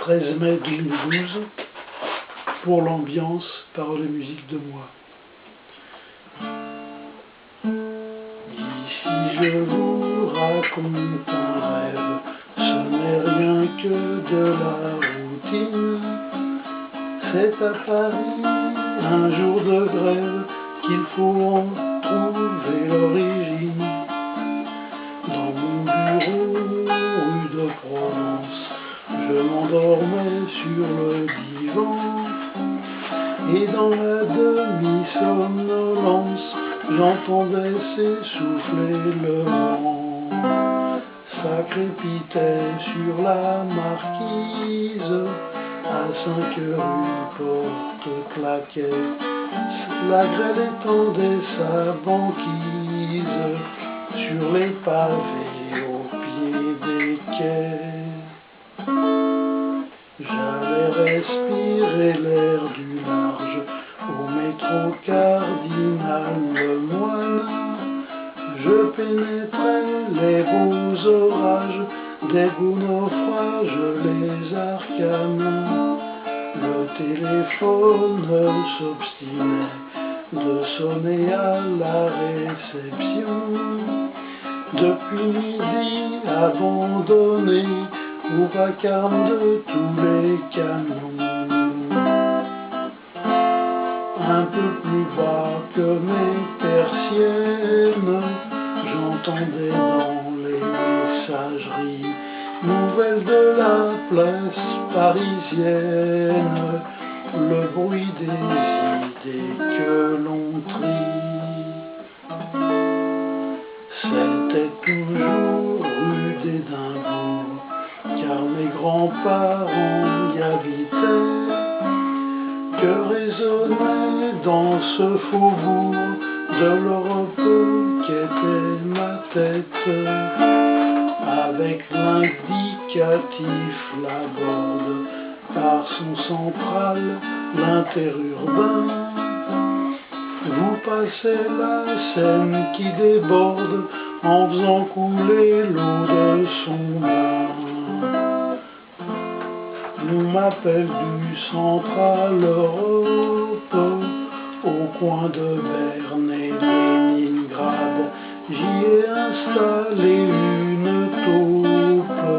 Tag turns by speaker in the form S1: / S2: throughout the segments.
S1: 13 mai 2012, pour l'ambiance, paroles et musique de moi. Ici je vous raconte un rêve, ce n'est rien que de la routine. C'est à Paris, un jour de grève, qu'il faut en trouver l'origine. Dans mon bureau, rue de Provence, je m'endormais sur le divan, et dans la demi-somnolence, j'entendais s'essouffler le vent. Ça crépitait sur la marquise, à 5 heures une porte claquait, la grêle étendait sa banquise sur les pavés au pied des quais. J'allais respirer l'air du large au métro Cardinal Lemoine. Je pénétrais les beaux orages, des beaux naufrages, les arcanes. Le téléphone s'obstinait de sonner à la réception. Depuis midi abandonné au vacarme de tous les camions. Un peu plus bas que mes persiennes, j'entendais dans les messageries nouvelles de la place parisienne, le bruit des idées que l'on trie. C'était toujours rue d'Édimbourg, car mes grands-parents y habitaient, que résonnait dans ce faubourg de l'Europe qu'était ma tête. Avec l'indicatif Laborde, par son central, l'interurbain, vous passez la Seine qui déborde en faisant couler l'eau de son bain. On m'appelle du Central Europe, au coin de Berne et Leningrad. J'y ai installé une taupe,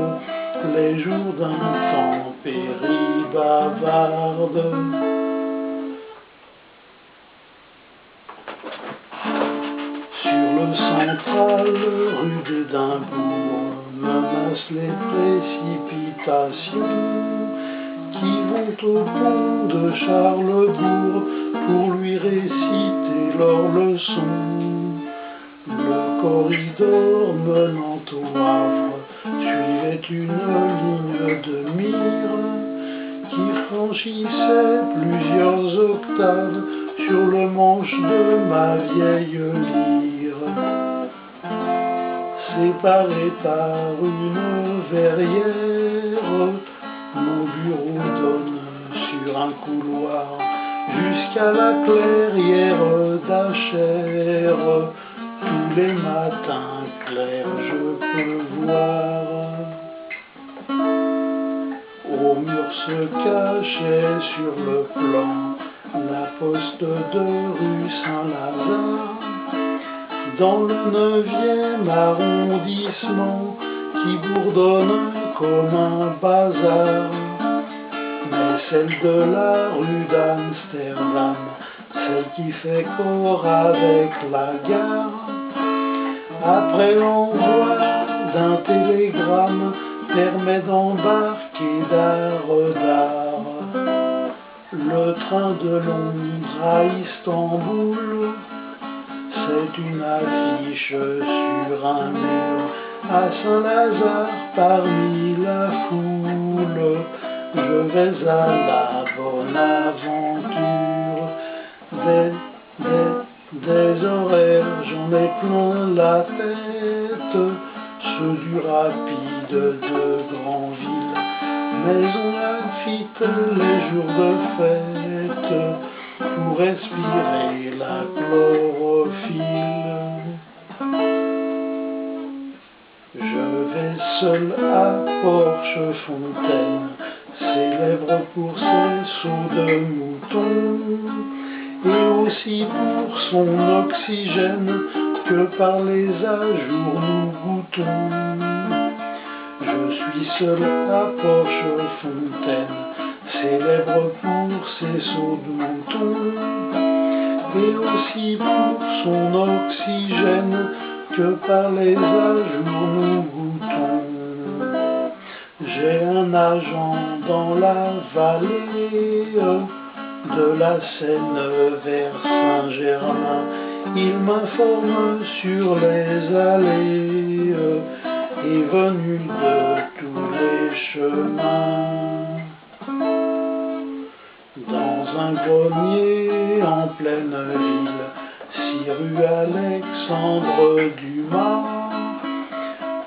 S1: les jours d'intempéries bavardes. Sur le central, rue d'Édimbourg, menacent les précipitations qui vont au pont de Charlesbourg pour lui réciter leurs leçons. Le corridor menant au Havre suivait une ligne de mire qui franchissait plusieurs octaves sur le manche de ma vieille lyre. Séparé par une verrière, mon bureau donne sur un couloir jusqu'à la clairière d'Achères. Tous les matins clairs je peux voir. Au mur se cachait sur le plan la poste de rue Saint-Lazare, dans le 9e arrondissement qui bourdonne comme un bazar. Mais celle de la rue d'Amsterdam, celle qui fait corps avec la gare, après l'envoi d'un télégramme, permet d'embarquer d'art d'art. Le train de Londres à Istanbul, c'est une affiche sur un mur à Saint-Lazare parmi la foule. Je vais à la bonne aventure. Des horaires, j'en ai plein la tête, ceux du rapide de Granville, mais on affite les jours de fête pour respirer la chlorophylle. Je vais seul à Porchefontaine, c'est lèvres pour ses sauts de mouton, et aussi pour son oxygène que par les ajours nous goûtons. Je suis seul à Porchefontaine, ses lèvres pour ses sauts de mouton, et aussi pour son oxygène que par les ajours nous goûtons. J'ai un agent dans la vallée de la Seine vers Saint-Germain. Il m'informe sur les allées et venues de tous les chemins. Dans un grenier en pleine ville, 6 rue Alexandre Dumas,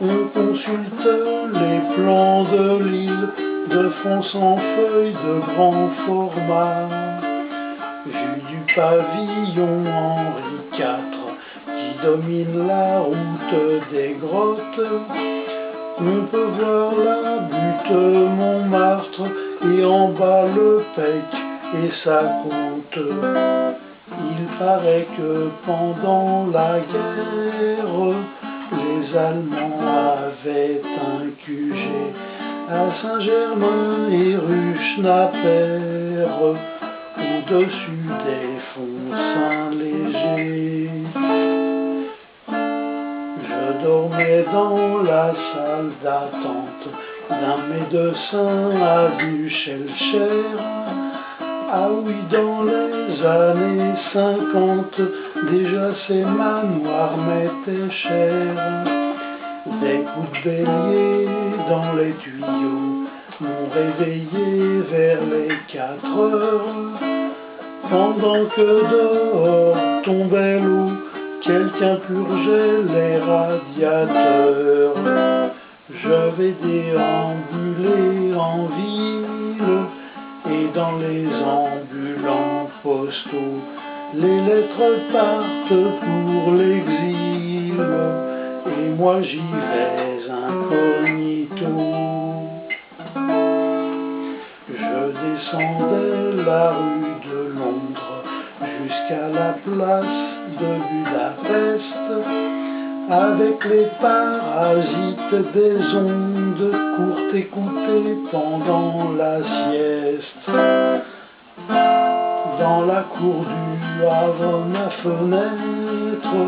S1: on consulte les plans de l'île de fond sans feuilles de grand format. Vue du pavillon Henri IV qui domine la route des grottes, on peut voir la butte Montmartre et en bas le Pec et sa côte. Il paraît que pendant la guerre, les Allemands avaient un QG à Saint-Germain et rue Schnapper, au-dessus des fonds Saint-Léger. Je dormais dans la salle d'attente d'un médecin avenue Schellcher. Ah oui, dans les années 50, déjà ces manoirs m'étaient chers. Des coups de bélier dans les tuyaux m'ont réveillé vers les 4 heures. Pendant que dehors tombait l'eau, quelqu'un purgeait les radiateurs. Je vais déambuler en ville, et dans les ambulants postaux, les lettres partent pour l'exil, et moi j'y vais incognito. Je descendais la rue de Londres jusqu'à la place de Budapest, avec les parasites des ondes courtes écoutées pendant la sieste. Dans la cour du Havre, ma fenêtre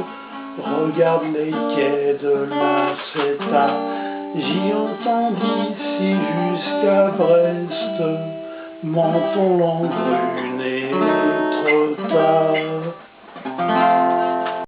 S1: regarde les quais de la Ceta. J'y entends d'ici jusqu'à Brest, Menton, Langrune